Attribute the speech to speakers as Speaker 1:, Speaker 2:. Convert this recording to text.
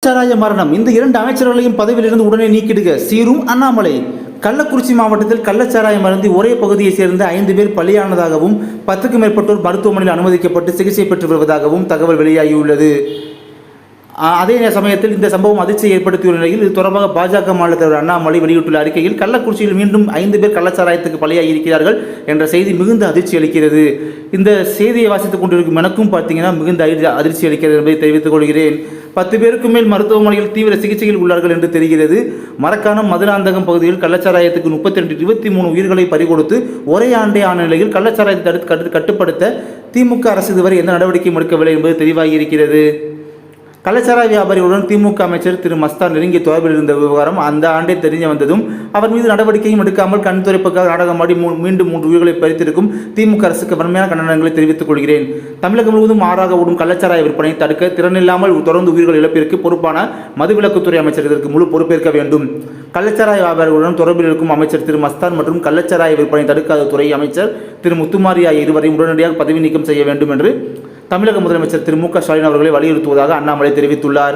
Speaker 1: கள்ளச்சாராய மரணம். இந்த 2 அமைச்சர்களையும் பதவியிலிருந்து உடனே நீக்கிடுக சீரும் அண்ணாமலை. கள்ளக்குறிச்சி மாவட்டத்தில் கள்ளச்சாராயம் அருந்தி ஒரே பகுதியைச் சேர்ந்த 5 பேர் பலியானதாகவும் 10க்கும் மேற்பட்டோர் மருத்துவமனையில் அனுமதிக்கப்பட்டு சிகிச்சை பெற்று வருவதாகவும் தகவல் வெளியாகியுள்ளது. அதே சமயத்தில் இந்த சம்பவம் அதிர்ச்சியை ஏற்படுத்தியுள்ள நிலையில் இது தொடர்பாக பாஜக மாநில தலைவர் அண்ணாமலை வெளியிட்டுள்ள அறிக்கையில் கள்ளக்குறிச்சியில் மீண்டும் 5 பேர் கள்ளச்சாராயத்துக்கு பலியாகி இருக்கிறார்கள் என்ற செய்தி மிகுந்த அதிர்ச்சி அளிக்கிறது. இந்த செய்தியை வாசித்துக் கொண்டிருக்கும் எனக்கும் பார்த்தீங்கன்னா மிகுந்த அதிர்ச்சி அளிக்கிறது என்பதை தெரிவித்துக் கொள்கிறேன். 10 பேருக்கு மேல் மருத்துவமனையில் தீவிர சிகிச்சையில் உள்ளார்கள் என்று தெரிகிறது. மரக்காணம் மதுராந்தகம் பகுதியில் கள்ளச்சாராயத்துக்கு 23 உயிர்களை பறிகொடுத்து ஒரே ஆண்டே ஆன நிலையில் கள்ளச்சாராயத்தை கட்டுப்படுத்த திமுக அரசு இதுவரை எந்த நடவடிக்கையும் எடுக்கவில்லை என்பது தெளிவாகி இருக்கிறது. கள்ளச்சாராய வியாபாரிகளுடன் திமுக அமைச்சர் திரு மஸ்தான் நெருங்கிய தொடர்பில் இருந்த விவகாரம் அந்த ஆண்டே தெரிய வந்ததும் அவர் மீது நடவடிக்கையும் எடுக்காமல் கண் துடைப்புக்காக நாடகமாடி மீண்டும் 3 உயிர்களை பறித்திருக்கும் திமுக அரசுக்கு வன்மையான கண்டனங்களை தெரிவித்துக் கொள்கிறேன். தமிழகம் முழுவதும் ஆறாக ஓடும் கள்ளச்சாராய விற்பனை தடுக்க திறனில்லாமல் தொடர்ந்து உயிர்கள் இழப்பிற்கு பொறுப்பான மதுவிலக்குத்துறை அமைச்சர் இதற்கு முழு பொறுப்பேற்க வேண்டும். கள்ளச்சாராய வியாபாரிகளுடன் தொடர்பில் இருக்கும் அமைச்சர் திரு மஸ்தான் மற்றும் கள்ளச்சாராய விற்பனை தடுக்காத துறை அமைச்சர் திரு முத்துமாரி ஆகிய இருவரையும் உடனடியாக பதவி நீக்கம் செய்ய வேண்டும் என்று தமிழக முதலமைச்சர் திரு மு க ஸ்டாலின் அவர்களை வலியுறுத்துவதாக அண்ணாமலை தெரிவித்துள்ளார்.